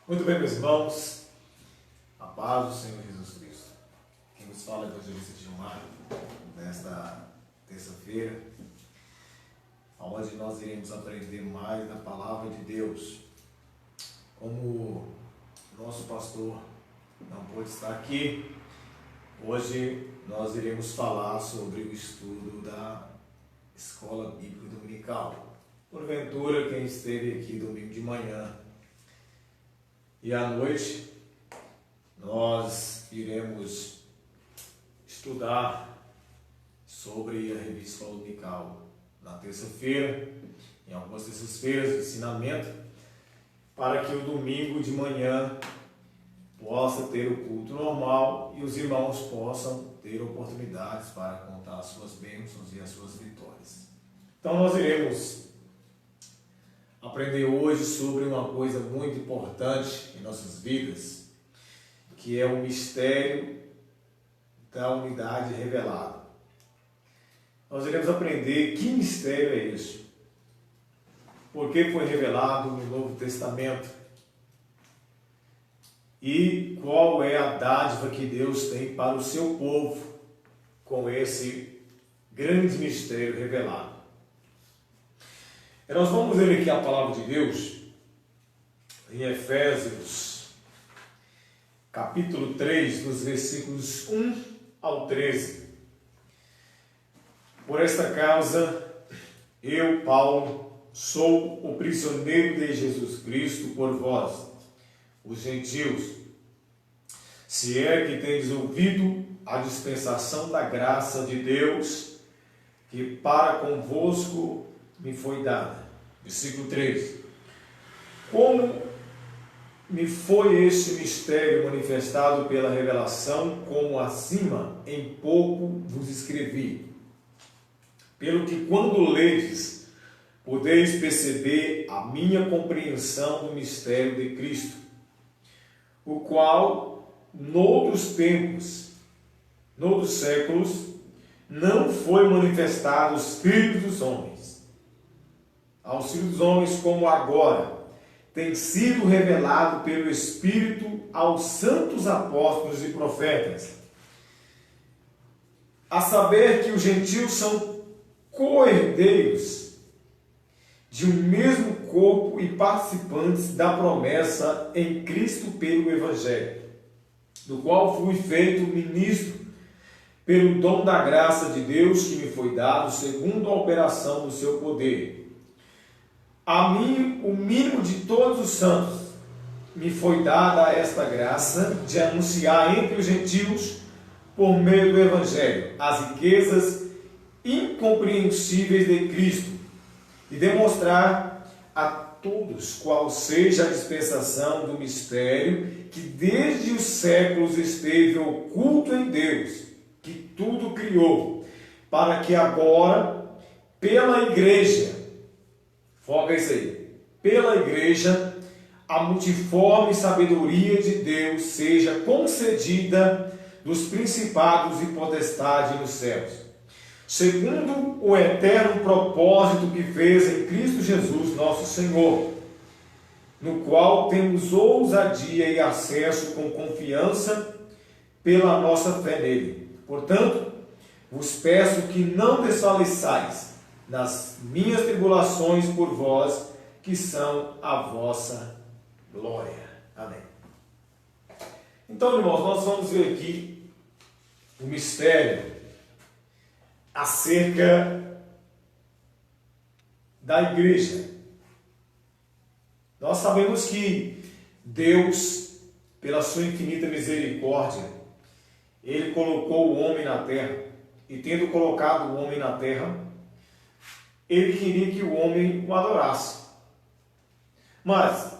Muito bem, meus irmãos, a paz do Senhor Jesus Cristo. Quem nos fala é o evangelista Gilmar, nesta terça-feira, onde nós iremos aprender mais da palavra de Deus. Como o nosso pastor não pôde estar aqui, hoje nós iremos falar sobre o estudo da Escola Bíblica Dominical. Porventura, quem esteve aqui domingo de manhã e à noite, nós iremos estudar sobre a revista dominical na terça-feira, em algumas terças-feiras de ensinamento, para que o domingo de manhã possa ter o culto normal e os irmãos possam ter oportunidades para contar as suas bênçãos e as suas vitórias. Então nós iremos aprender hoje sobre uma coisa muito importante em nossas vidas, que é o mistério da unidade revelada. Nós iremos aprender que mistério é esse, por que foi revelado no Novo Testamento e qual é a dádiva que Deus tem para o seu povo com esse grande mistério revelado. Nós vamos ler aqui a palavra de Deus em Efésios, capítulo 3, dos versículos 1 ao 13. Por esta causa, eu, Paulo, sou o prisioneiro de Jesus Cristo por vós, os gentios, se é que tendes ouvido a dispensação da graça de Deus, que para convosco me foi dada. Versículo 3. Como me foi este mistério manifestado pela revelação, como acima em pouco vos escrevi. Pelo que quando ledes, podeis perceber a minha compreensão do mistério de Cristo, o qual, noutros tempos, noutros séculos, não foi manifestado aos filhos dos homens, como agora tem sido revelado pelo Espírito aos santos apóstolos e profetas, a saber que os gentios são co-herdeiros de um mesmo corpo e participantes da promessa em Cristo pelo Evangelho, do qual fui feito ministro pelo dom da graça de Deus que me foi dado segundo a operação do seu poder. A mim, o mínimo de todos os santos, me foi dada esta graça de anunciar entre os gentios, por meio do Evangelho, as riquezas incompreensíveis de Cristo, e demonstrar a todos qual seja a dispensação do mistério que desde os séculos esteve oculto em Deus, que tudo criou, para que agora, pela igreja, foca isso aí, pela igreja, a multiforme sabedoria de Deus seja concedida dos principados e potestades nos céus, segundo o eterno propósito que fez em Cristo Jesus, nosso Senhor, no qual temos ousadia e acesso com confiança pela nossa fé nele. Portanto, vos peço que não desfaleçais nas minhas tribulações por vós, que são a vossa glória. Amém. Então, irmãos, nós vamos ver aqui o mistério acerca da igreja. Nós sabemos que Deus, pela sua infinita misericórdia, Ele colocou o homem na terra, e tendo colocado o homem na terra, Ele queria que o homem o adorasse. Mas,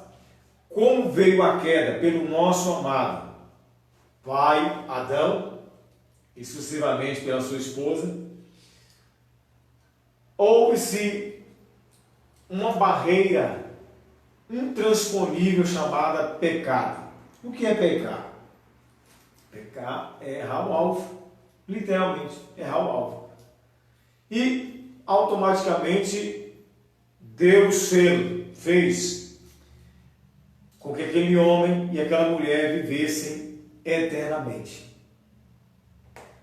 como veio a queda pelo nosso amado pai Adão, e sucessivamente pela sua esposa, houve-se uma barreira intransponível chamada pecado. O que é pecar? Pecar é errar o alvo, literalmente, errar o alvo. E automaticamente Deus fez com que aquele homem e aquela mulher vivessem eternamente.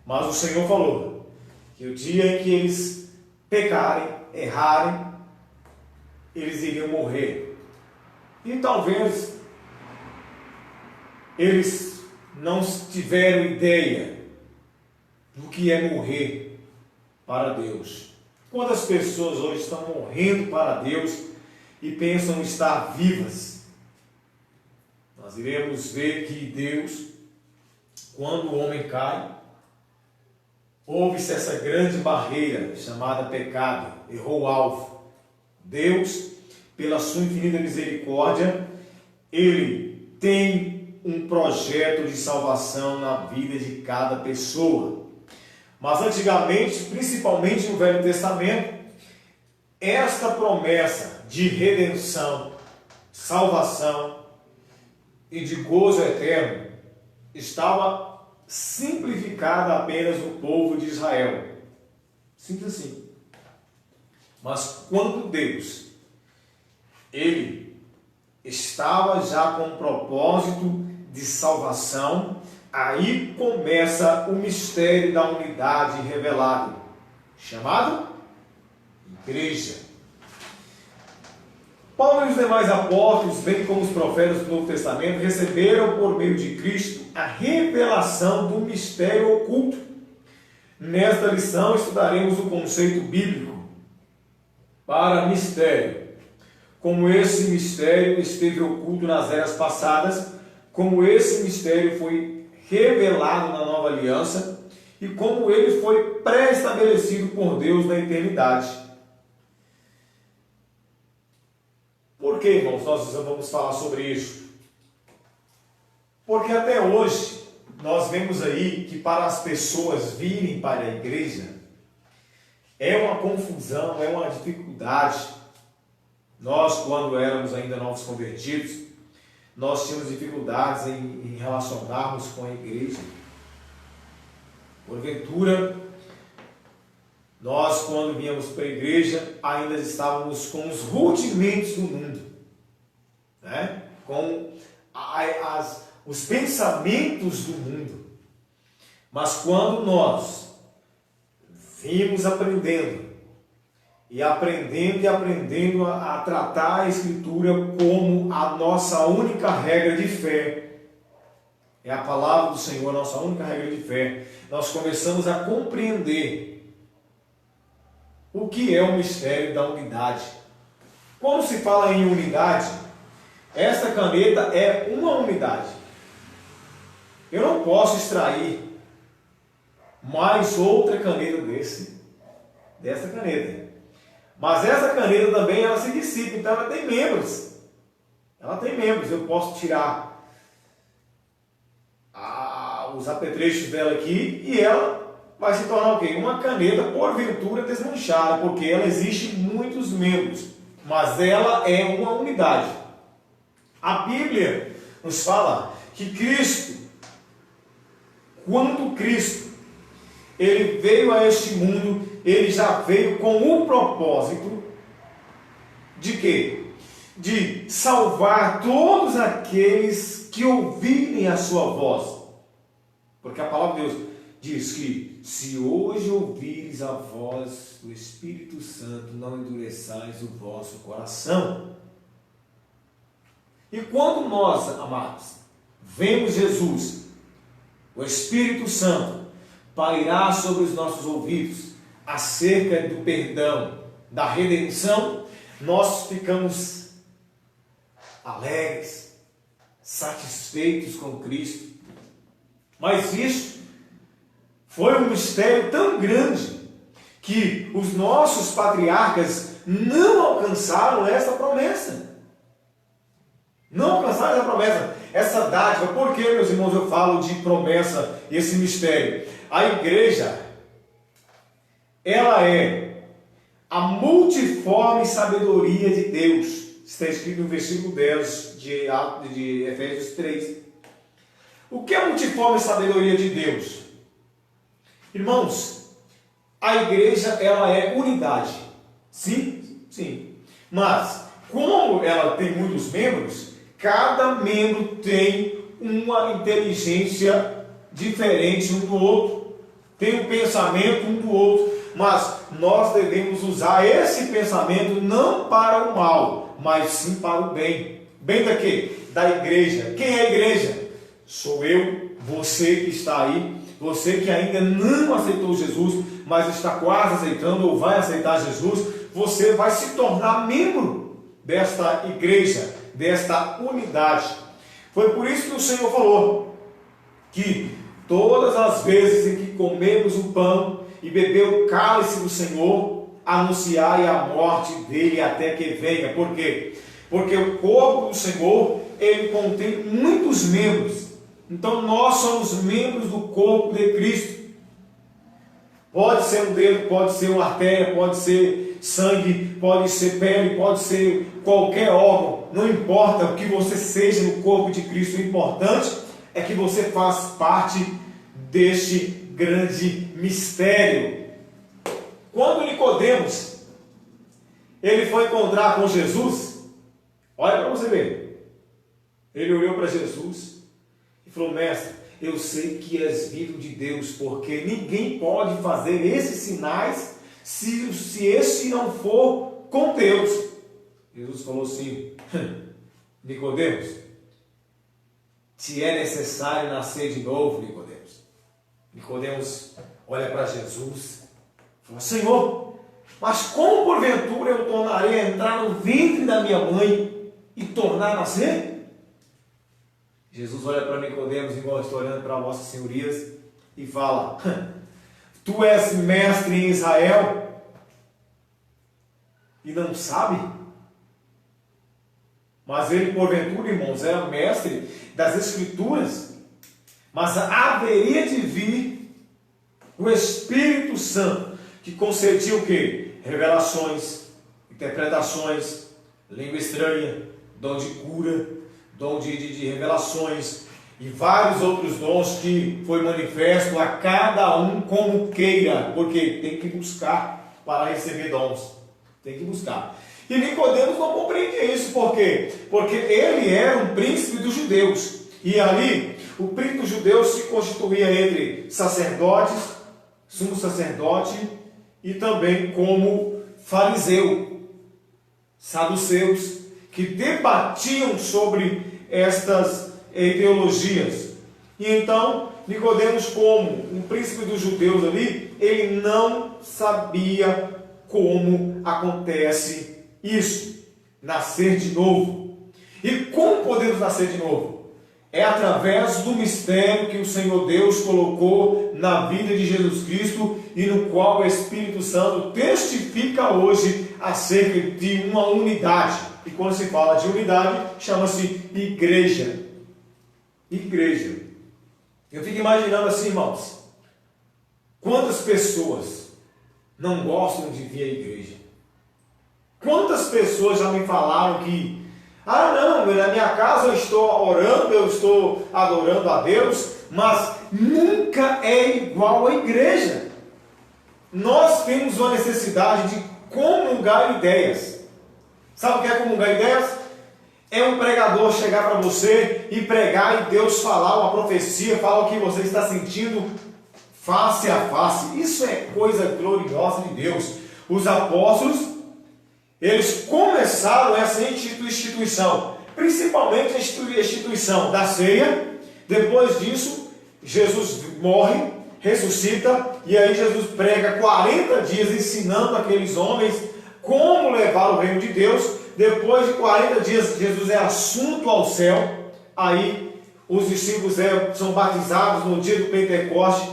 Mas o Senhor falou que o dia em que eles pecarem, errarem, eles iriam morrer. E talvez eles não tiveram ideia do que é morrer para Deus. Quantas pessoas hoje estão morrendo para Deus e pensam estar vivas? Nós iremos ver que Deus, quando o homem cai, houve-se essa grande barreira chamada pecado, errou o alvo. Deus, pela sua infinita misericórdia, Ele tem um projeto de salvação na vida de cada pessoa. Mas antigamente, principalmente no Velho Testamento, esta promessa de redenção, salvação e de gozo eterno estava simplificada apenas no povo de Israel. Simples assim. Mas quando Deus, Ele estava já com um propósito de salvação, aí começa o mistério da unidade revelado, chamado Igreja. Paulo e os demais apóstolos, bem como os profetas do Novo Testamento, receberam por meio de Cristo a revelação do mistério oculto. Nesta lição estudaremos o conceito bíblico para mistério. Como esse mistério esteve oculto nas eras passadas, como esse mistério foi revelado na nova aliança e como ele foi pré-estabelecido por Deus na eternidade. Por que, irmãos, nós vamos falar sobre isso? Porque até hoje nós vemos aí que para as pessoas virem para a igreja é uma confusão, é uma dificuldade. Nós, quando éramos ainda novos convertidos, nós tínhamos dificuldades em relacionarmos com a igreja. Porventura, nós, quando víamos para a igreja, ainda estávamos com os rudimentos do mundo, né? Com os pensamentos do mundo. Mas quando nós vimos aprendendo a tratar a Escritura como a nossa única regra de fé, é a palavra do Senhor, a nossa única regra de fé, nós começamos a compreender o que é o mistério da unidade. Quando se fala em unidade, esta caneta é uma unidade. Eu não posso extrair mais outra caneta dessa caneta. Mas essa caneta também ela se dissipa, então ela tem membros. Ela tem membros. Eu posso tirar os apetrechos dela aqui e ela vai se tornar o quê? Uma caneta porventura desmanchada, porque ela existe em muitos membros, mas ela é uma unidade. A Bíblia nos fala que Cristo, quando Cristo ele veio a este mundo, ele já veio com o propósito de quê? De salvar todos aqueles que ouvirem a sua voz. Porque a palavra de Deus diz que se hoje ouvires a voz do Espírito Santo, não endureçais o vosso coração. E quando nós, amados, vemos Jesus, o Espírito Santo, pairar sobre os nossos ouvidos acerca do perdão, da redenção, nós ficamos alegres, satisfeitos com Cristo. Mas isso foi um mistério tão grande que os nossos patriarcas não alcançaram essa promessa. Não alcançaram essa promessa, essa dádiva. Por que, meus irmãos, eu falo de promessa e esse mistério? A igreja, ela é a multiforme sabedoria de Deus. Está escrito no versículo 10 de Efésios 3. O que é a multiforme sabedoria de Deus? Irmãos, a igreja ela é unidade. Sim, sim. Mas, como ela tem muitos membros, cada membro tem uma inteligência diferente um do outro, tem um pensamento um do outro, mas nós devemos usar esse pensamento não para o mal, mas sim para o bem. Bem da quê? Da igreja. Quem é a igreja? Sou eu, você que está aí, você que ainda não aceitou Jesus, mas está quase aceitando ou vai aceitar Jesus, você vai se tornar membro desta igreja, desta unidade. Foi por isso que o Senhor falou que todas as vezes em que comemos o pão e beber o cálice do Senhor, anunciai a morte dele até que venha. Por quê? Porque o corpo do Senhor, ele contém muitos membros. Então nós somos membros do corpo de Cristo. Pode ser um dedo, pode ser uma artéria, pode ser sangue, pode ser pele, pode ser qualquer órgão. Não importa o que você seja no corpo de Cristo, o importante é que você faz parte deste grande mistério. Quando Nicodemos ele foi encontrar com Jesus, olha para você ver, ele olhou para Jesus e falou: mestre, eu sei que és vindo de Deus, porque ninguém pode fazer esses sinais se este não for com Deus. Jesus falou assim: Nicodemos, te é necessário nascer de novo, Nicodemos. Nicodemos olha para Jesus e fala: Senhor, mas como porventura eu tornarei a entrar no ventre da minha mãe e tornar a nascer? Jesus olha para Nicodemos, igual estou olhando para vossas senhorias, e fala: tu és mestre em Israel e não sabe? Mas ele, porventura, irmãos, era mestre das Escrituras, mas haveria de vir o Espírito Santo, que concedia o quê? Revelações, interpretações, língua estranha, dom de cura, dom de revelações e vários outros dons que foi manifesto a cada um como queira, porque tem que buscar para receber dons, tem que buscar. E Nicodemos não compreendia isso, por quê? Porque ele era um príncipe dos judeus, e ali o príncipe dos judeus se constituía entre sacerdotes, sumo sacerdote e também como fariseu, saduceus, que debatiam sobre estas ideologias. E então Nicodemos, como um príncipe dos judeus ali, ele não sabia como acontece isso, nascer de novo. E como podemos nascer de novo? É através do mistério que o Senhor Deus colocou na vida de Jesus Cristo e no qual o Espírito Santo testifica hoje acerca de uma unidade. E quando se fala de unidade, chama-se igreja. Igreja. Eu fico imaginando assim, irmãos, quantas pessoas não gostam de vir à igreja? Quantas pessoas já me falaram que, não, na minha casa eu estou orando, eu estou adorando a Deus, mas nunca é igual à igreja. Nós temos uma necessidade de comungar ideias. Sabe o que é comungar ideias? É um pregador chegar para você e pregar e Deus falar uma profecia, falar o que você está sentindo face a face. Isso é coisa gloriosa de Deus. Os apóstolos, eles começaram essa instituição, principalmente a instituição da ceia. Depois disso, Jesus morre, ressuscita, e aí Jesus prega 40 dias ensinando aqueles homens como levar o reino de Deus. Depois de 40 dias, Jesus é assunto ao céu. Aí os discípulos são batizados no dia do Pentecoste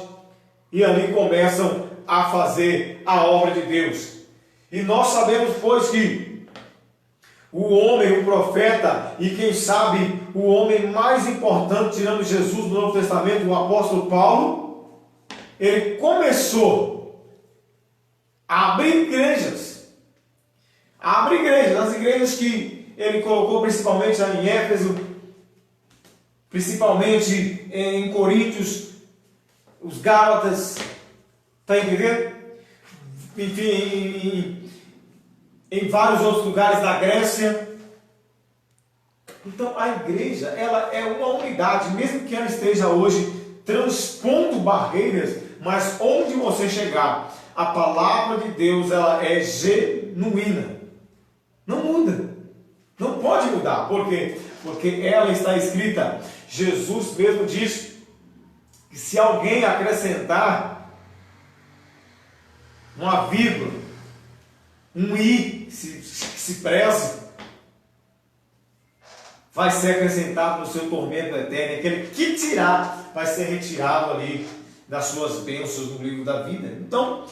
e ali começam a fazer a obra de Deus. E nós sabemos, pois, que o homem, o profeta e quem sabe o homem mais importante, tirando Jesus no Novo Testamento, o apóstolo Paulo, ele começou a abrir igrejas. As igrejas que ele colocou principalmente em Éfeso, principalmente em Coríntios, os Gálatas, está entendendo? Enfim, em vários outros lugares da Grécia. Então a igreja, ela é uma unidade, mesmo que ela esteja hoje transpondo barreiras, mas onde você chegar, a palavra de Deus, ela é genuína. Não muda. Não pode mudar. Por quê? Porque ela está escrita. Jesus mesmo diz que se alguém acrescentar uma vírgula, um i, se preze, vai ser acrescentado no seu tormento eterno. Aquele que tirar vai ser retirado ali das suas bênçãos no livro da vida. Então,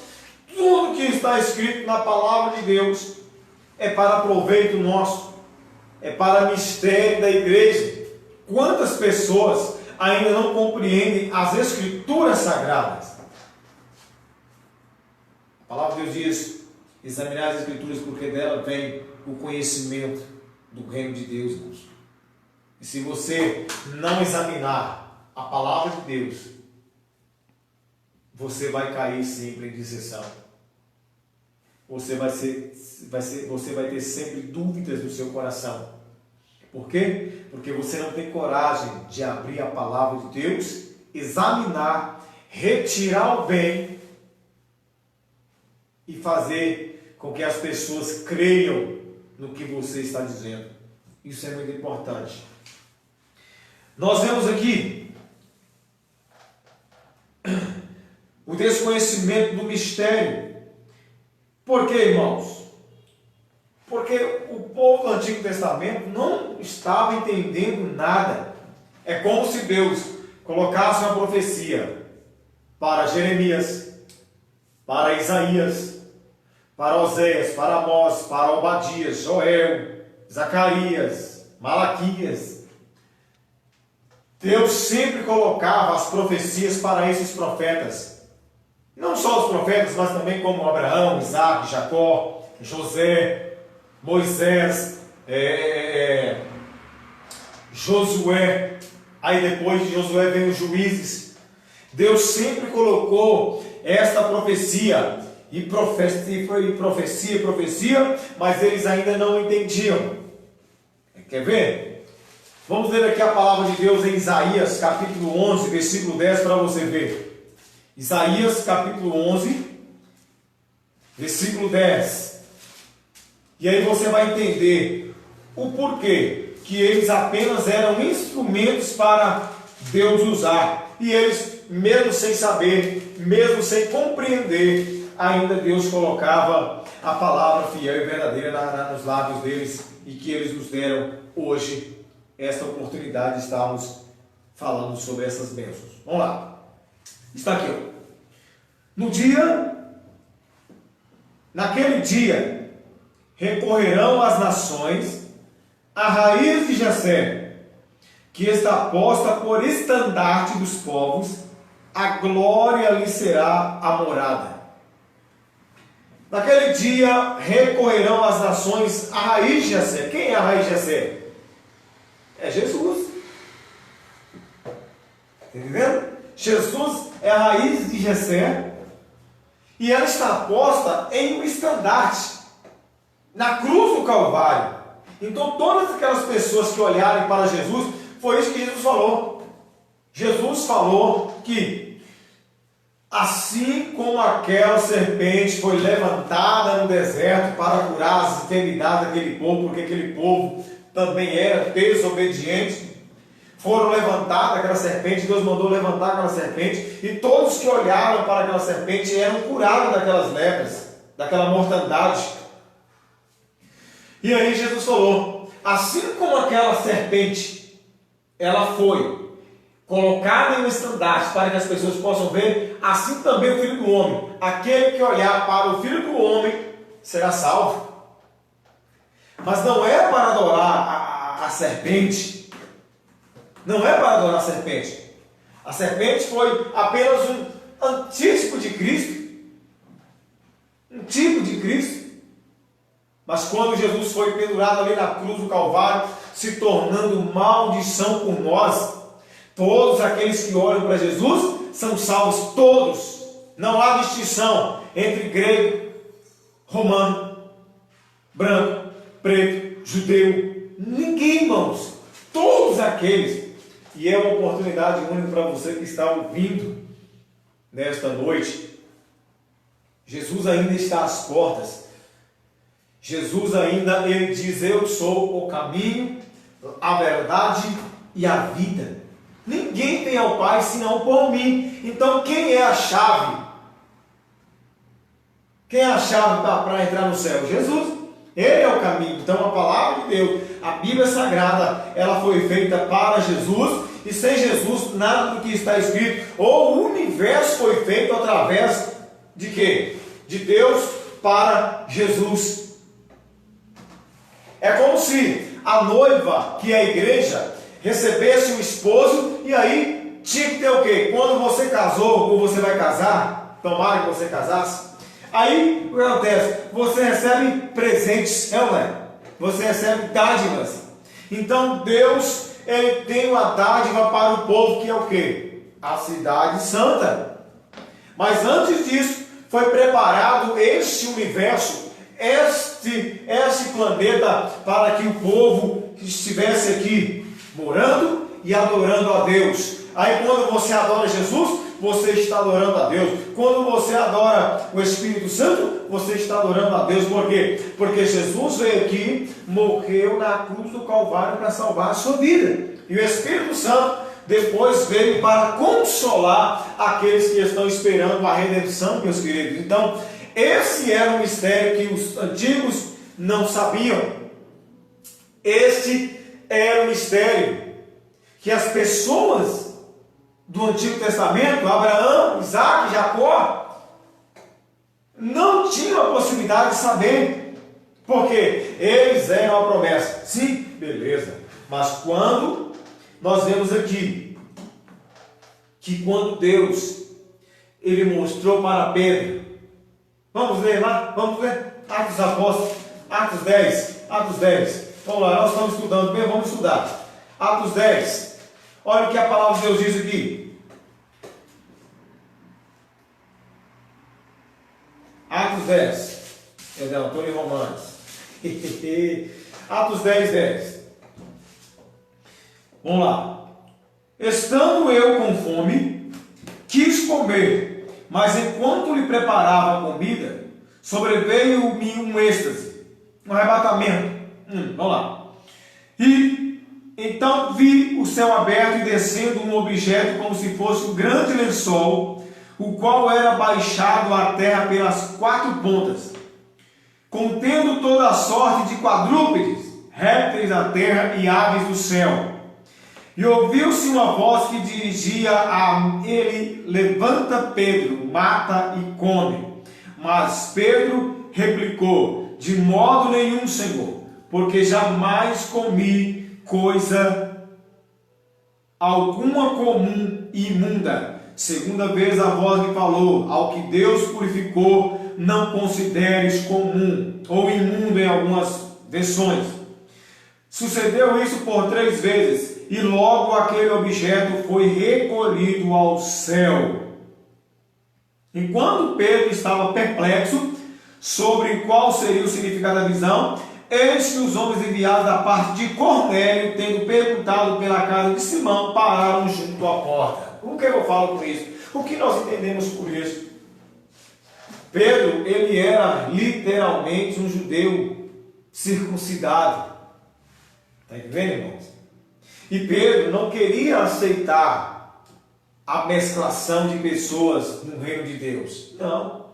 tudo que está escrito na palavra de Deus é para proveito nosso, é para mistério da igreja. Quantas pessoas ainda não compreendem as escrituras sagradas? A palavra de Deus diz: examinar as escrituras, porque dela vem o conhecimento do reino de Deus, irmãos. E se você não examinar a palavra de Deus, você vai cair sempre em dissensão. Você vai ter sempre dúvidas no seu coração. Por quê? Porque você não tem coragem de abrir a palavra de Deus, examinar, retirar o bem e fazer com que as pessoas creiam no que você está dizendo. Isso é muito importante. Nós vemos aqui o desconhecimento do mistério. Por quê, irmãos? Porque o povo do Antigo Testamento não estava entendendo nada. É como se Deus colocasse uma profecia para Jeremias, para Isaías, para Oséias, para Amós, para Obadias, Joel, Zacarias, Malaquias. Deus sempre colocava as profecias para esses profetas. Não só os profetas, mas também como Abraão, Isaac, Jacó, José, Moisés, Josué. Aí depois de Josué vem os juízes. Deus sempre colocou esta profecia. E profecia, mas eles ainda não entendiam. Quer ver? Vamos ler aqui a palavra de Deus em Isaías, capítulo 11, versículo 10, para você ver. Isaías, capítulo 11, versículo 10. E aí você vai entender o porquê que eles apenas eram instrumentos para Deus usar. E eles, mesmo sem saber, mesmo sem compreender, ainda Deus colocava a palavra fiel e verdadeira nos lábios deles, e que eles nos deram hoje esta oportunidade de estarmos falando sobre essas bênçãos. Vamos lá. Está aqui, ó. Naquele dia, recorrerão as nações à raiz de Jessé, que está posta por estandarte dos povos, a glória lhe será a morada. Naquele dia, recorrerão as nações à raiz de Jessé. Quem é a raiz de Jessé? É Jesus. Entendendo? Jesus é a raiz de Jessé, e ela está posta em um estandarte, na cruz do Calvário. Então todas aquelas pessoas que olharem para Jesus, foi isso que Jesus falou. Jesus falou que assim como aquela serpente foi levantada no deserto para curar as enfermidades daquele povo, porque aquele povo também era desobediente, foram levantadas aquela serpente, Deus mandou levantar aquela serpente, e todos que olharam para aquela serpente eram curados daquelas lepras, daquela mortandade. E aí Jesus falou, assim como aquela serpente, ela foi colocada em um estandarte para que as pessoas possam ver, assim também o Filho do Homem. Aquele que olhar para o Filho do Homem será salvo. Mas não é para adorar a serpente. Não é para adorar a serpente. A serpente foi apenas um antítipo de Cristo. Um tipo de Cristo. Mas quando Jesus foi pendurado ali na cruz do Calvário, se tornando maldição por nós, todos aqueles que olham para Jesus são salvos, todos. Não há distinção entre grego, romano, branco, preto, judeu. Ninguém, irmãos. todos aqueles, e é uma oportunidade única para você que está ouvindo nesta noite. Jesus ainda está às portas. Jesus ainda, ele diz: eu sou o caminho, a verdade e a vida. Ninguém vem ao Pai senão por mim. Então quem é a chave? Quem é a chave para entrar no céu? Jesus. Ele é o caminho. Então a palavra de Deus, a Bíblia Sagrada, ela foi feita para Jesus, e sem Jesus nada do que está escrito, ou o universo foi feito através de quê? De Deus para Jesus. É como se a noiva, que é a igreja, recebesse um esposo, e aí tinha que ter o quê? Quando você casou, ou você vai casar, tomara que você casasse, aí o que acontece? Você recebe presentes, não é? Você recebe dádivas. Então Deus, ele tem uma dádiva para o povo, que é o quê? A cidade santa. Mas antes disso, foi preparado este universo, este planeta, para que o povo estivesse aqui morando e adorando a Deus. Aí quando você adora Jesus, você está adorando a Deus. Quando você adora o Espírito Santo, você está adorando a Deus. Por quê? Porque Jesus veio aqui, morreu na cruz do Calvário para salvar a sua vida. E o Espírito Santo depois veio para consolar aqueles que estão esperando a redenção, meus queridos. Então, esse era um mistério que os antigos não sabiam. Este era um mistério que as pessoas do Antigo Testamento, Abraão, Isaac, Jacó, não tinham a possibilidade de saber, porque eles eram a promessa. Sim, beleza. Mas quando nós vemos aqui que quando Deus ele mostrou para Pedro, vamos ler lá, vamos ler Atos dos Apóstolos, Atos 10. Vamos lá, nós estamos estudando, bem, vamos estudar. Atos 10. Olha o que a palavra de Deus diz aqui. Atos 10. Perdão, estou em Romanos. Atos 10. Vamos lá. Estando eu com fome, quis comer, mas enquanto lhe preparava a comida, sobreveio-me um êxtase, um arrebatamento. Vamos lá. E então vi o céu aberto e descendo um objeto como se fosse um grande lençol, o qual era baixado à terra pelas 4 pontas, contendo toda a sorte de quadrúpedes, répteis da terra e aves do céu. E ouviu-se uma voz que dirigia a ele: levanta, Pedro, mata e come. Mas Pedro replicou: de modo nenhum, Senhor, porque jamais comi coisa alguma comum e imunda. Segunda vez a voz lhe falou: ao que Deus purificou, não consideres comum, ou imundo em algumas versões. Sucedeu isso por 3 vezes, e logo aquele objeto foi recolhido ao céu. Enquanto Pedro estava perplexo sobre qual seria o significado da visão, eis que os homens enviados da parte de Cornélio, tendo perguntado pela casa de Simão, pararam junto à porta. O que eu falo com isso? O que nós entendemos por isso? Pedro, ele era literalmente um judeu circuncidado. Está entendendo, irmãos? E Pedro não queria aceitar a mesclação de pessoas no reino de Deus. Não.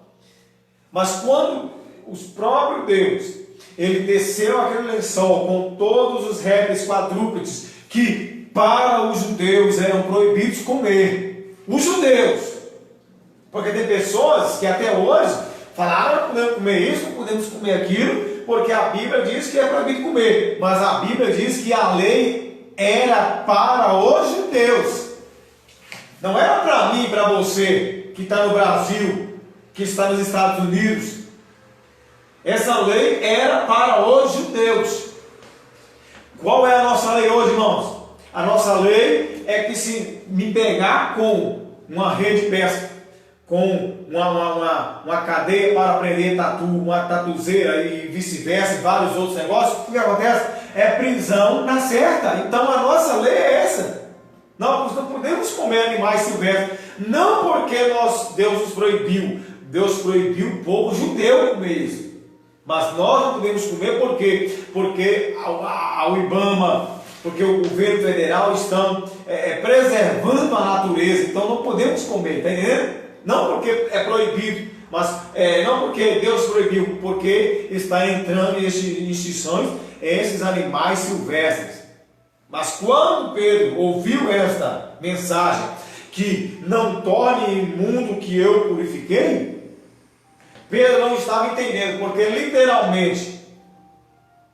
Mas quando os próprios Deus, ele desceu aquele lençol com todos os répteis quadrúpedes que para os judeus eram proibidos comer. Os judeus. Porque tem pessoas que até hoje falaram: não podemos comer isso, não podemos comer aquilo, porque a Bíblia diz que é proibido comer. Mas a Bíblia diz que a lei era para os judeus. Não era para mim e para você que está no Brasil, que está nos Estados Unidos. Essa lei era para os judeus. Qual é a nossa lei hoje, irmãos? A nossa lei é que se me pegar com uma rede de pesca, com uma cadeia para prender tatu, uma tatuzeira e vice-versa, e vários outros negócios, o que acontece? é prisão na certa. Então a nossa lei é essa. Nós não podemos comer animais silvestres. Não porque Deus nos proibiu. Deus proibiu o povo judeu comer isso. Mas nós não podemos comer porque ao IBAMA, porque o governo federal estão preservando a natureza. Então não podemos comer, está entendendo? Não porque é proibido, mas não porque Deus proibiu, porque está entrando em instituições esses animais silvestres. Mas quando Pedro ouviu esta mensagem, que não torne imundo o que eu purifiquei, Pedro não estava entendendo, porque literalmente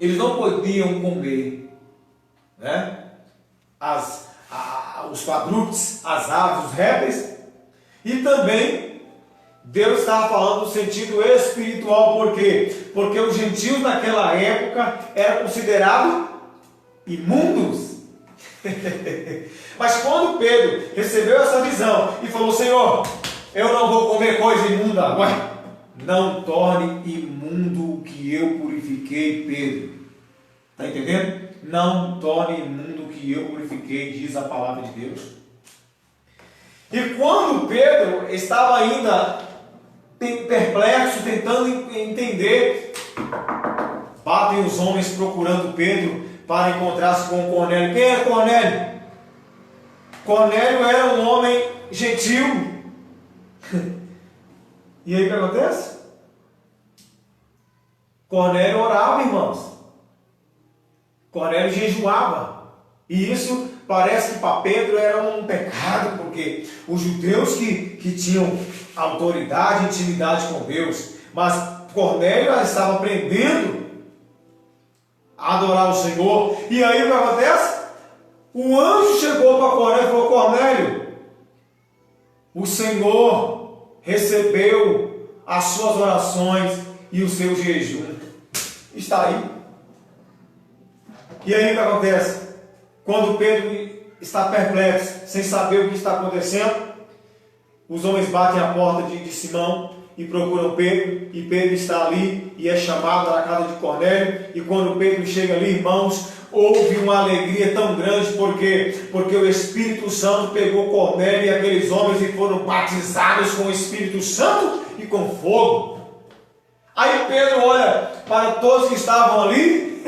eles não podiam comer, né, os quadrúpedes, as aves, os répteis, e também Deus estava falando no sentido espiritual. Por quê? Porque os gentios naquela época eram considerados imundos. Mas quando Pedro recebeu essa visão e falou: Senhor, eu não vou comer coisa imunda. Ué, não torne imundo o que eu purifiquei, Pedro. Está entendendo? Não torne imundo o que eu purifiquei, diz a palavra de Deus. E quando Pedro estava ainda perplexo, tentando entender, batem os homens procurando Pedro para encontrar-se com Cornélio. Quem era Cornélio? Cornélio era um homem gentil. E aí o que acontece? Cornélio orava, irmãos. Cornélio jejuava. E isso parece que para Pedro era um pecado, porque os judeus que tinham autoridade e intimidade com Deus, mas Cornélio estava aprendendo a adorar o Senhor. E aí o que acontece? O anjo chegou para Cornélio e falou: Cornélio, o Senhor recebeu as suas orações e o seu jejum. Está aí. E aí o que acontece? Quando Pedro está perplexo, sem saber o que está acontecendo, os homens batem a porta de Simão e procuram Pedro, e Pedro está ali e é chamado na casa de Cornélio. E quando Pedro chega ali, irmãos, houve uma alegria tão grande, porque o Espírito Santo pegou Cornélio e aqueles homens e foram batizados com o Espírito Santo e com fogo. Aí Pedro olha para todos que estavam ali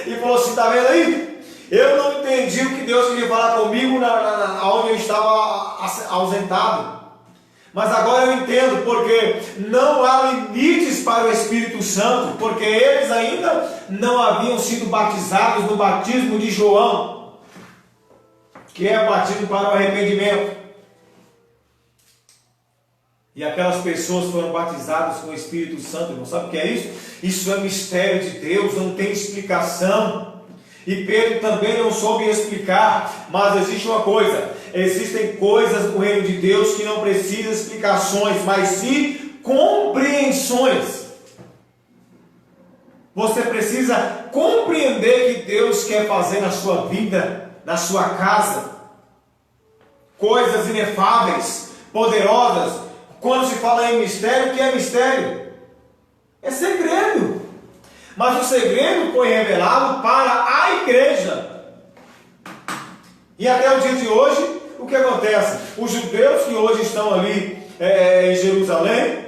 e falou assim: está vendo aí? Eu não entendi o que Deus queria falar comigo onde eu estava ausentado. Mas agora eu entendo, porque não há limites para o Espírito Santo, porque eles ainda não haviam sido batizados no batismo de João, que é o batismo para o arrependimento. E aquelas pessoas foram batizadas com o Espírito Santo. Não sabe o que é isso? Isso é mistério de Deus, não tem explicação. E Pedro também não soube explicar, mas existe uma coisa: existem coisas no reino de Deus que não precisam de explicações, mas sim compreensões. Você precisa compreender que Deus quer fazer na sua vida, na sua casa, coisas inefáveis, poderosas. Quando se fala em mistério, o que é mistério? É segredo. Mas o segredo foi revelado para a igreja. E até o dia de hoje, o que acontece? Os judeus que hoje estão ali em Jerusalém,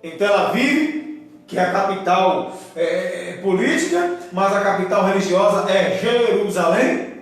em Tel Aviv, que é a capital política, mas a capital religiosa é Jerusalém.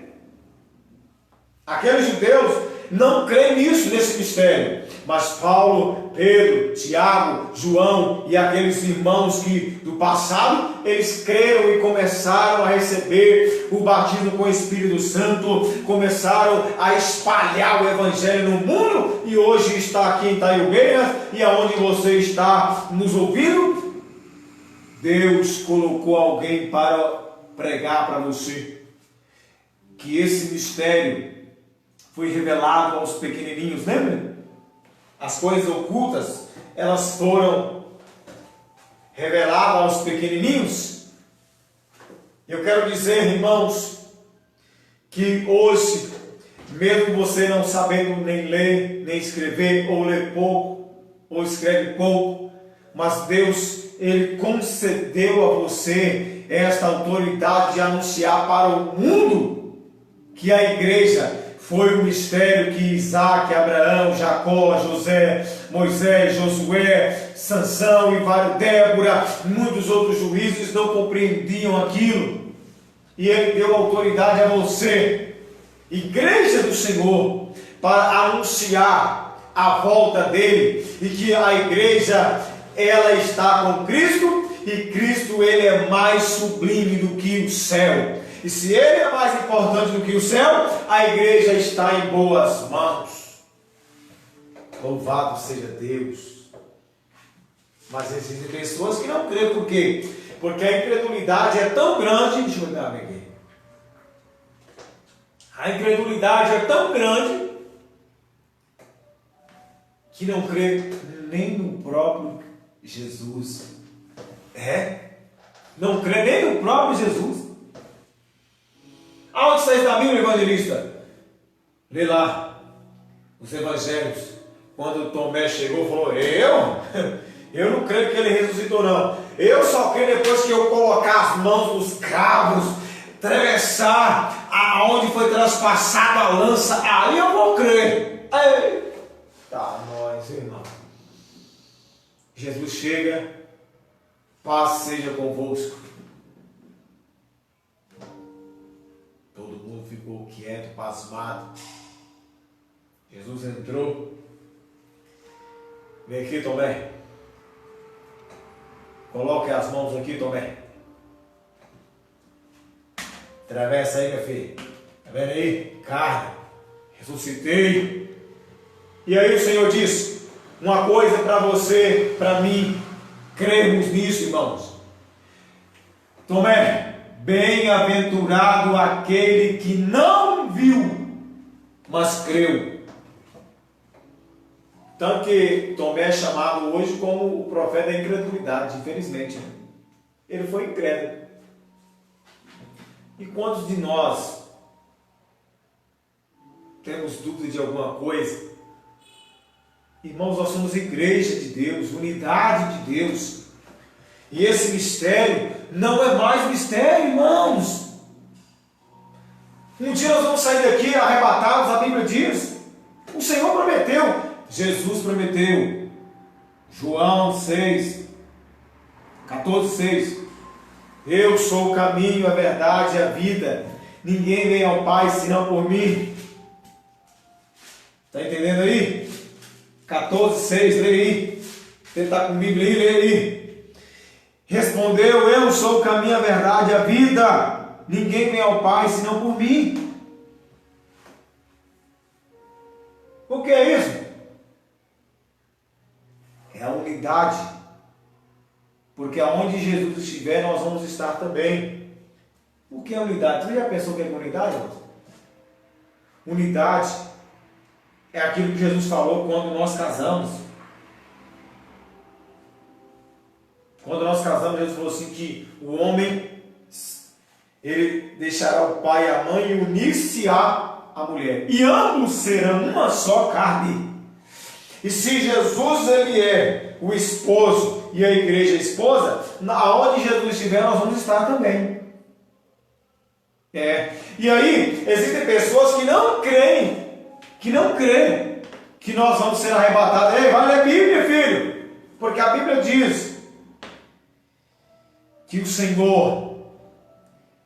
Aqueles judeus não creem nesse mistério. Mas Paulo, Pedro, Tiago, João e aqueles irmãos do passado, eles creram e começaram a receber o batismo com o Espírito Santo, começaram a espalhar o Evangelho no mundo, e hoje está aqui em Itaiobeiras, e aonde você está nos ouvindo, Deus colocou alguém para pregar para você que esse mistério foi revelado aos pequenininhos, lembra? As coisas ocultas, elas foram reveladas aos pequenininhos. Eu quero dizer, irmãos, que hoje, mesmo você não sabendo nem ler, nem escrever, ou ler pouco, ou escreve pouco, mas Deus, Ele concedeu a você esta autoridade de anunciar para o mundo que a igreja foi o mistério que Isaac, Abraão, Jacó, José, Moisés, Josué, Sansão e Débora, muitos outros juízes não compreendiam aquilo. E Ele deu autoridade a você, igreja do Senhor, para anunciar a volta dele, e que a igreja, ela está com Cristo, e Cristo, ele é mais sublime do que o céu. E se ele é mais importante do que o céu, a igreja está em boas mãos. Louvado seja Deus. Mas existem pessoas que não creem. Por quê? Porque a incredulidade é tão grande. Deixa eu olhar aqui. A incredulidade é tão grande que não crê nem no próprio Jesus. Não crê nem no próprio Jesus. Aonde está isso na Bíblia, evangelista? Lê lá os evangelhos. Quando Tomé chegou, falou: eu não creio que ele ressuscitou, não. Eu só creio depois que eu colocar as mãos nos cravos, atravessar aonde foi traspassada a lança, aí eu vou crer. Eita, nós, irmão. Jesus chega, paz seja convosco. Todo mundo ficou quieto, pasmado. Jesus entrou. Vem aqui, Tomé. Coloque as mãos aqui, Tomé. Atravessa aí, minha filha. Tá vendo aí? Carne. Ressuscitei. E aí o Senhor disse uma coisa para você, para mim, crermos nisso, irmãos. Tomé, bem-aventurado aquele que não viu, mas creu. Tanto que Tomé é chamado hoje como o profeta da incredulidade, infelizmente. Ele foi incrédulo. E quantos de nós temos dúvida de alguma coisa? Irmãos, nós somos igreja de Deus, unidade de Deus. E esse mistério não é mais mistério, irmãos. Um dia nós vamos sair daqui arrebatados, a Bíblia diz. O Senhor prometeu. Jesus prometeu. João 6, 14, 6. Eu sou o caminho, a verdade e a vida. Ninguém vem ao Pai senão por mim. Está entendendo aí? 14, 6, lê aí. Você está com a Bíblia aí, lê aí. Respondeu: eu sou o caminho, a verdade e a vida. Ninguém vem ao Pai senão por mim. O que é isso? É a unidade. Porque aonde Jesus estiver, nós vamos estar também. O que é unidade? Você já pensou o que é unidade, irmãos? Unidade é aquilo que Jesus falou quando nós casamos. Quando nós casamos, Jesus falou assim que o homem, ele deixará o pai e a mãe e unir-se-á a mulher. E ambos serão uma só carne. E se Jesus, ele é o esposo e a igreja a esposa, aonde Jesus estiver, nós vamos estar também. E aí, existem pessoas que não creem, que nós vamos ser arrebatados. Ei, vai ler a Bíblia, filho, porque a Bíblia diz que o Senhor,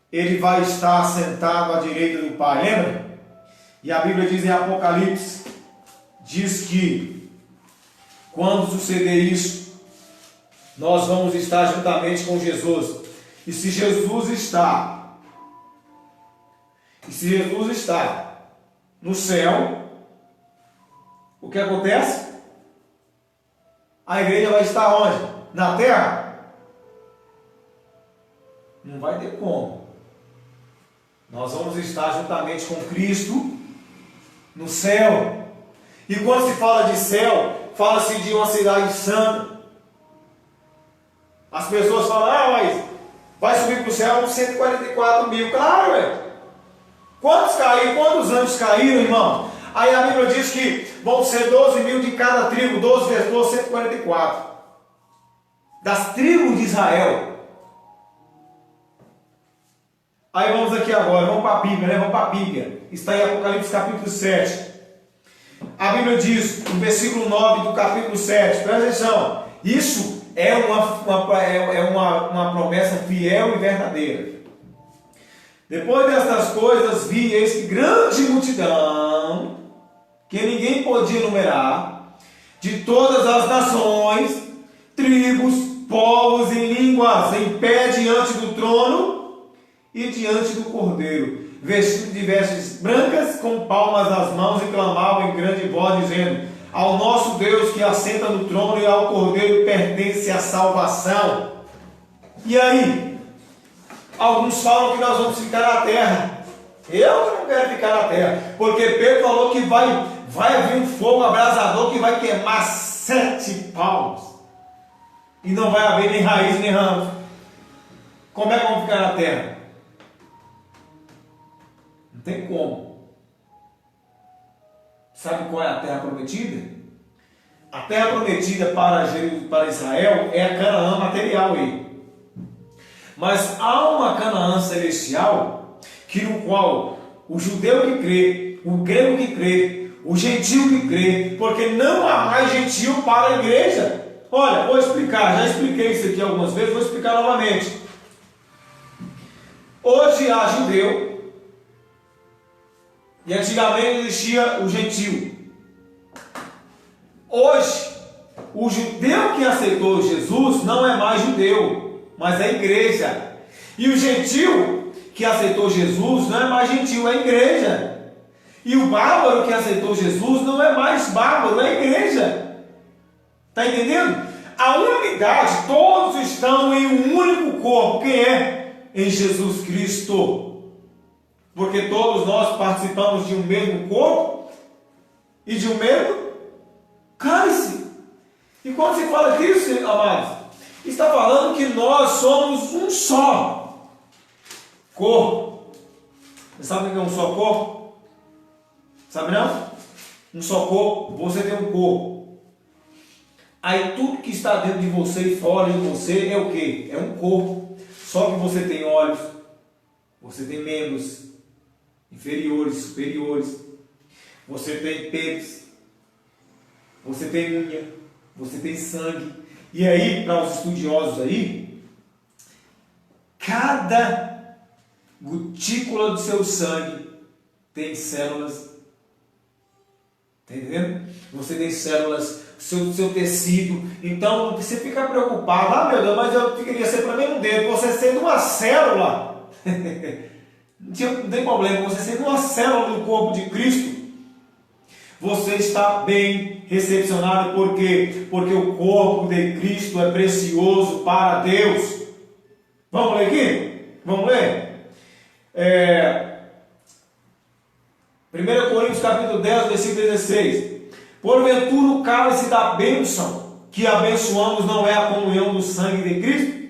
ele vai estar sentado à direita do Pai, lembra? E a Bíblia diz em Apocalipse, diz que quando suceder isso, nós vamos estar juntamente com Jesus. E se Jesus está no céu, o que acontece? A igreja vai estar onde? Na terra? Não vai ter como. Nós vamos estar juntamente com Cristo no céu. E quando se fala de céu, fala-se de uma cidade santa. As pessoas falam: mas vai subir para o céu 144 mil. Claro, velho. Quantos caíram? Quantos anjos caíram, irmão? Aí a Bíblia diz que vão ser 12 mil de cada tribo. 12 vezes 12, 144. das tribos de Israel. Aí vamos aqui agora, vamos para a Bíblia, né? Vamos para a Bíblia. Está em Apocalipse capítulo 7. A Bíblia diz, no versículo 9 do capítulo 7, presta atenção, isso é uma promessa fiel e verdadeira. Depois destas coisas, vi eis que grande multidão, que ninguém podia enumerar, de todas as nações, tribos, povos e línguas, em pé diante do trono e diante do Cordeiro, vestidos de vestes brancas, com palmas nas mãos, e clamavam em grande voz, dizendo: ao nosso Deus que assenta no trono e ao Cordeiro pertence a salvação. E aí? Alguns falam que nós vamos ficar na terra. Eu não quero ficar na terra, porque Pedro falou que vai haver um fogo abrasador que vai queimar 7 palmos. E não vai haver nem raiz nem ramo. Como é que vamos ficar na terra? Não tem como. Sabe qual é a terra prometida? A terra prometida para Israel é a Canaã material aí. Mas há uma Canaã celestial, que no qual o judeu que crê, o grego que crê, o gentil que crê, porque não há mais gentil para a igreja. Olha, vou explicar, já expliquei isso aqui algumas vezes, vou explicar novamente. Hoje há judeu, e antigamente existia o gentil. Hoje, o judeu que aceitou Jesus não é mais judeu, mas é a igreja. E o gentil que aceitou Jesus não é mais gentil, é a igreja. E o bárbaro que aceitou Jesus não é mais bárbaro, é a igreja. Está entendendo? A unidade, todos estão em um único corpo. Quem é? Em Jesus Cristo. Porque todos nós participamos de um mesmo corpo e de um mesmo cálice. E quando se fala disso, amados, está falando que nós somos um só corpo. Você sabe o que é um só corpo? Sabe não? Um só corpo, você tem um corpo. Aí tudo que está dentro de você e fora de você é o quê? É um corpo. Só que você tem olhos, você tem membros inferiores, superiores, você tem peitos, você tem unha, você tem sangue. E aí, para os estudiosos aí, cada gotícula do seu sangue tem células. Está entendendo? Você tem células, seu tecido. Então, não precisa ficar preocupado. Ah, meu Deus, mas eu queria ser para mim um dedo. Você sendo uma célula, não tem problema. Você sendo uma célula do corpo de Cristo, você está bem recepcionado. Por quê? Porque o corpo de Cristo é precioso para Deus. Vamos ler aqui? Vamos ler? 1 Coríntios capítulo 10, versículo 16. Porventura o cálice da bênção que abençoamos não é a comunhão do sangue de Cristo?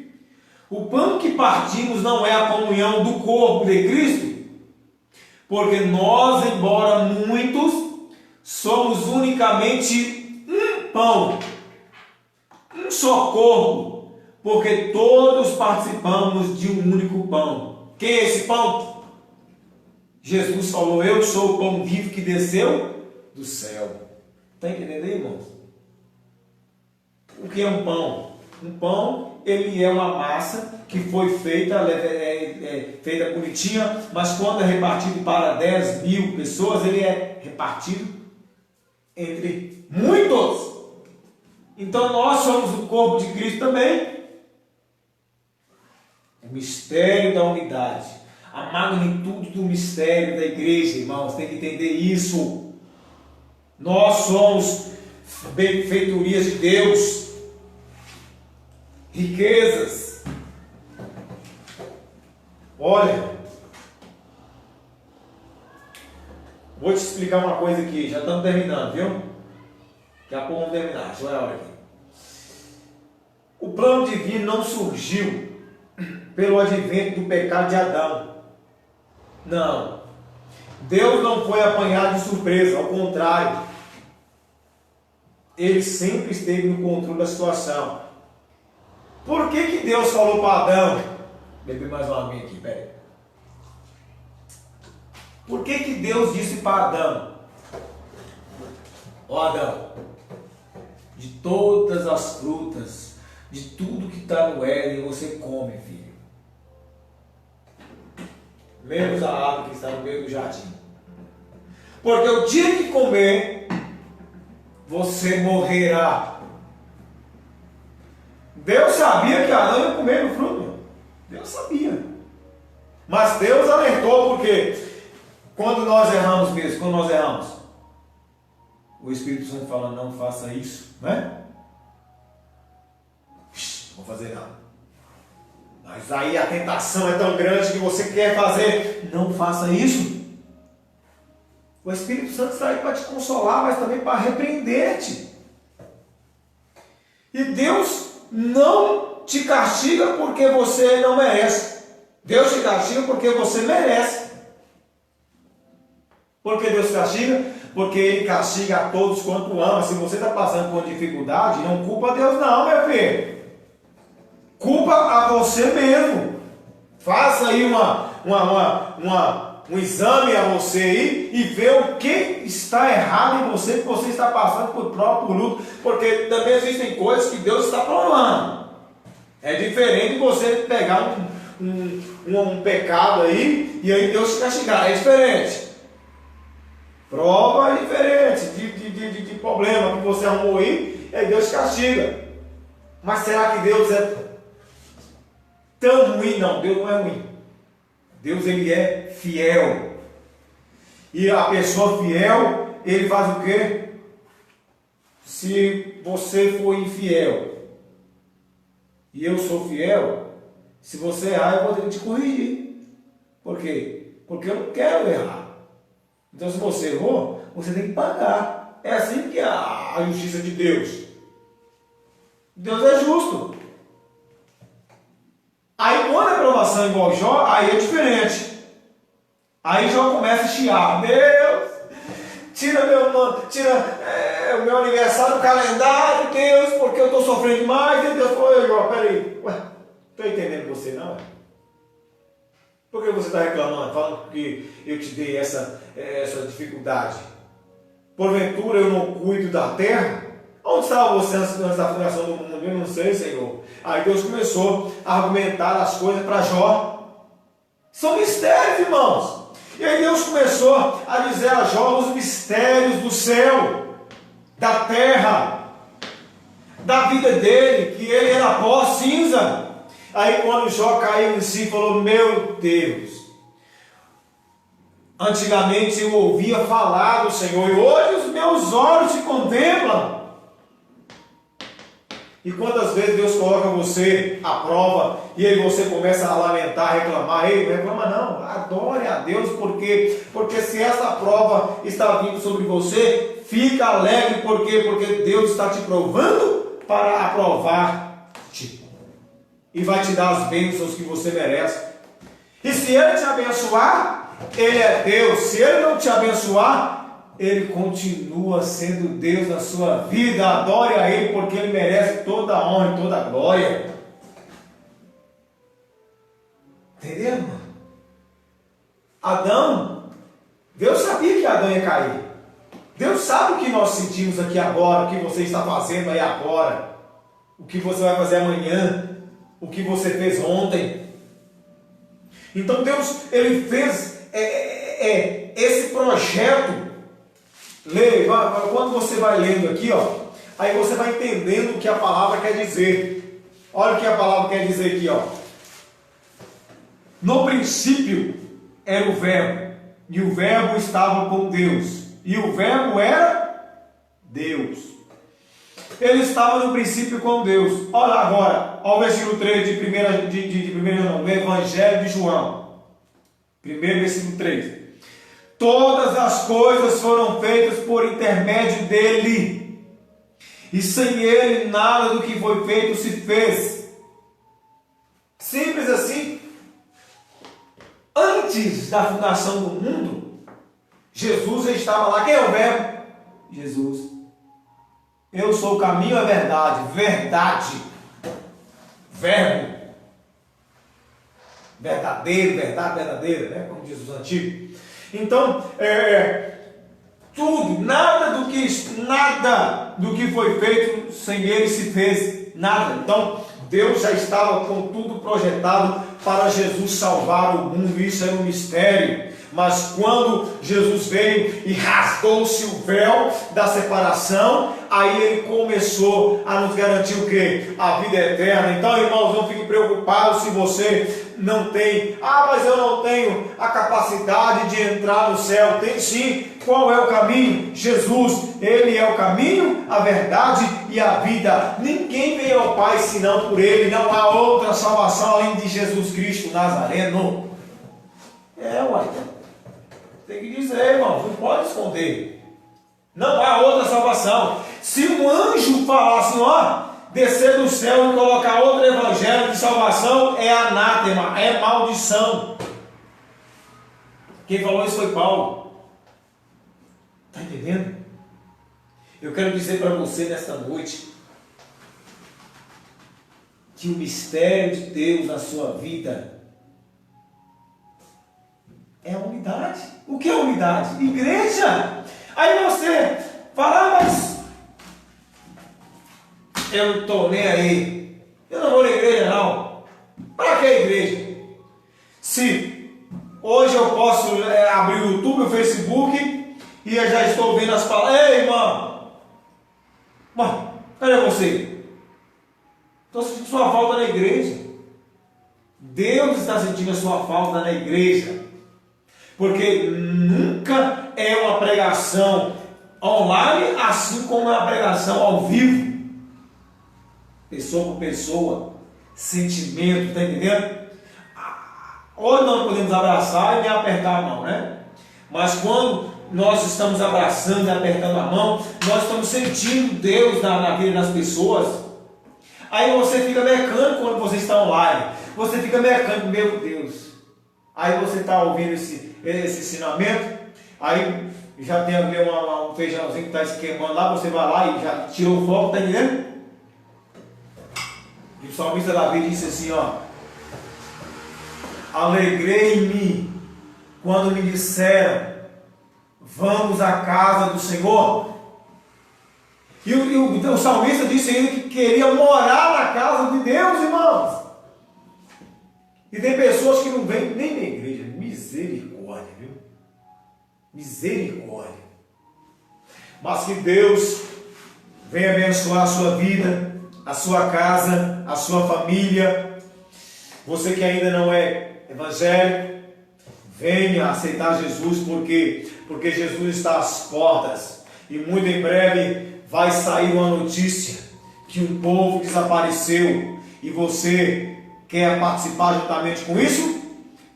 O pão que partimos não é a comunhão do corpo de Cristo? Porque nós, embora muitos, somos unicamente um pão, um só corpo, porque todos participamos de um único pão. Quem é esse pão? Jesus falou: eu sou o pão vivo que desceu do céu. Está entendendo aí, irmãos? O que é um pão? Um pão, ele é uma massa que foi feita, feita bonitinha, mas quando é repartido para 10.000 pessoas, ele é repartido entre muitos. Então nós somos o corpo de Cristo também. O mistério da unidade, a magnitude do mistério da igreja, irmãos, tem que entender isso. Nós somos benfeitorias de Deus, riquezas. Olha, vou te explicar uma coisa aqui, já estamos terminando, viu? Daqui a pouco vamos terminar, deixa eu olhar a hora aqui. O plano divino não surgiu pelo advento do pecado de Adão. Não. Deus não foi apanhado de surpresa, ao contrário. Ele sempre esteve no controle da situação. Por que Deus falou para Adão? Beber mais uma aguinha aqui, peraí. Por que Deus disse para Adão? Ó Adão, de todas as frutas, de tudo que está no Éden, você come, filho. Menos a árvore que está no meio do jardim. Porque o dia que comer, você morrerá. Deus sabia que Adão ia comer no fruto. Deus sabia. Mas Deus alertou, porque quando nós erramos mesmo, o Espírito Santo fala, não faça isso, né? Não vou fazer nada. Mas aí a tentação é tão grande que você quer fazer, não faça isso. O Espírito Santo está aí para te consolar, mas também para repreender-te. E Deus não te castiga porque você não merece. Deus te castiga porque você merece. Por que Deus castiga? Porque Ele castiga a todos quanto ama. Se você está passando por dificuldade, não culpa Deus não, meu filho. Culpa a você mesmo. Faça aí um exame a você aí e vê o que está errado em você, que você está passando por próprio luto. Porque também existem coisas que Deus está provando. É diferente de você pegar um pecado aí e aí Deus te castigar. É diferente. Prova é diferente de problema que você arrumou aí, e aí Deus castiga. Mas será que Deus é tão ruim? Não, Deus não é ruim. Deus, Ele é fiel. E a pessoa fiel, Ele faz o quê? Se você for infiel e eu sou fiel, se você errar, eu vou ter que te corrigir. Por quê? Porque eu não quero errar. Então, se você errou, você tem que pagar. É assim que é a justiça de Deus. Deus é justo. Aí, quando a aprovação é igual Jó, aí é diferente. Aí Jó começa a chiar. Deus, tira o meu aniversário do calendário, Deus, porque eu estou sofrendo demais. E Deus falou, Jó, peraí, estou entendendo você, não? Por que você está reclamando, falando que eu te dei essa dificuldade? Porventura eu não cuido da terra? Onde estava você antes da fundação do mundo? Eu não sei, Senhor. Aí Deus começou a argumentar as coisas para Jó. São mistérios, irmãos. E aí Deus começou a dizer a Jó os mistérios do céu, da terra, da vida dele, que ele era pó, cinza. Aí quando Jó caiu em si, falou, meu Deus, antigamente eu ouvia falar do Senhor, e hoje os meus olhos te contemplam. E quantas vezes Deus coloca você à prova, e aí você começa a lamentar, reclamar, ei, não reclama não, adore a Deus, porque se essa prova está vindo sobre você, fica alegre, porque Deus está te provando para aprovar-te. E vai te dar as bênçãos que você merece. E se Ele te abençoar, Ele é Deus. Se Ele não te abençoar, Ele continua sendo Deus na sua vida. Adore a Ele, porque Ele merece toda a honra e toda a glória. Entendeu, irmão? Adão, Deus sabia que Adão ia cair. Deus sabe o que nós sentimos aqui agora, o que você está fazendo aí agora, o que você vai fazer amanhã, o que você fez ontem. Então Deus, Ele fez esse projeto. Quando você vai lendo aqui, aí você vai entendendo o que a palavra quer dizer. Olha o que a palavra quer dizer aqui, No princípio era o verbo, e o verbo estava com Deus, e o verbo era Deus. Ele estava no princípio com Deus. Olha agora, olha o versículo 3 do Evangelho de João. Primeiro versículo 3. Todas as coisas foram feitas por intermédio dele, e sem ele nada do que foi feito se fez. Simples assim. Antes da fundação do mundo, Jesus já estava lá. Quem é o verbo? Jesus. Eu sou o caminho, a verdade. verbo verdadeiro, verdade verdadeira, né? Como diz os antigos. Então, tudo, nada do que foi feito sem ele se fez, nada. Então, Deus já estava com tudo projetado para Jesus salvar o mundo. Isso era um mistério. Mas quando Jesus veio e rasgou-se o véu da separação, aí ele começou a nos garantir o quê? A vida eterna. Então, irmãos, não fique preocupado se você não tem. Mas eu não tenho a capacidade de entrar no céu. Tem sim. Qual é o caminho? Jesus. Ele é o caminho, a verdade e a vida. Ninguém vem ao Pai senão por ele. Não há outra salvação além de Jesus Cristo Nazareno. Uai. Tem que dizer, irmão, não pode esconder. Não há outra salvação. Se um anjo falar assim, descer do céu e colocar outro evangelho de salvação, é anátema, é maldição. Quem falou isso foi Paulo. Está entendendo? Eu quero dizer para você nesta noite que o mistério de Deus na sua vida é a unidade. O que é unidade? Igreja. Aí você fala, mas eu não estou nem aí. Eu não vou na igreja não. Para que igreja? Se hoje eu posso abrir o YouTube, o Facebook e eu já estou ouvindo as palavras. Ei, irmão! Mano, cadê você? Estou sentindo sua falta na igreja. Deus está sentindo a sua falta na igreja. Porque nunca é uma pregação online, assim como uma pregação ao vivo. Pessoa por pessoa, sentimento, está entendendo? Hoje nós podemos abraçar e nem apertar a mão, né? Mas quando nós estamos abraçando e apertando a mão, nós estamos sentindo Deus na vida das pessoas. Aí você fica mecânico quando você está online. Você fica mecânico, meu Deus. Aí você está ouvindo esse ensinamento, aí já tem ali um feijãozinho que está esquemando lá, você vai lá e já tirou o foco, está entendendo? E o salmista Davi disse assim, alegrei-me quando me disseram, vamos à casa do Senhor. E o salmista disse ainda que queria morar na casa de Deus, irmãos. E tem pessoas que não vêm nem na igreja. Misericórdia, viu? Misericórdia. Mas que Deus venha abençoar a sua vida, a sua casa, a sua família. Você que ainda não é evangélico, venha aceitar Jesus, porque Jesus está às portas. E muito em breve vai sair uma notícia que um povo desapareceu. E você quer participar juntamente com isso?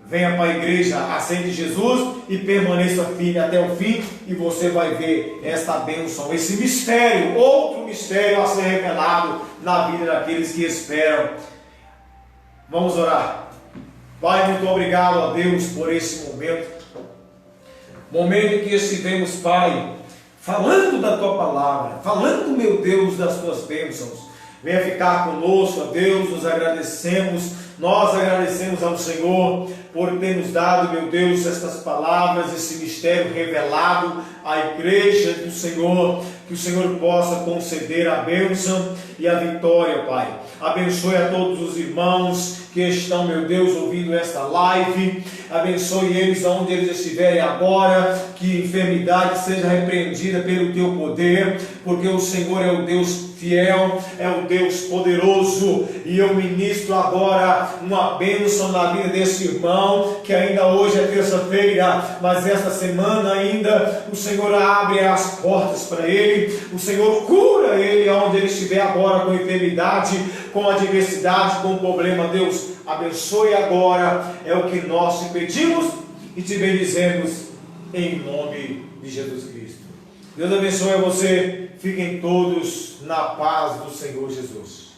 Venha para a igreja, aceite Jesus e permaneça firme até o fim, e você vai ver esta bênção, esse mistério, outro mistério a ser revelado na vida daqueles que esperam. Vamos orar. Pai, muito obrigado a Deus por esse momento em que estivemos, Pai, falando da Tua palavra, falando, meu Deus, das Tuas bênçãos. Venha ficar conosco, ó Deus, nós agradecemos ao Senhor por ter nos dado, meu Deus, estas palavras, esse mistério revelado à igreja do Senhor, que o Senhor possa conceder a bênção e a vitória, Pai. Abençoe a todos os irmãos que estão, meu Deus, ouvindo esta live. Abençoe eles aonde eles estiverem agora, que enfermidade seja repreendida pelo Teu poder, porque o Senhor é o Deus fiel, é o Deus poderoso, e eu ministro agora uma bênção na vida desse irmão, que ainda hoje é terça-feira, mas esta semana ainda o Senhor abre as portas para ele, o Senhor cura ele aonde ele estiver agora com enfermidade, com adversidade, com problema. Deus, abençoe agora, é o que nós te pedimos e te bendizemos em nome de Jesus Cristo. Deus abençoe a você. Fiquem todos na paz do Senhor Jesus.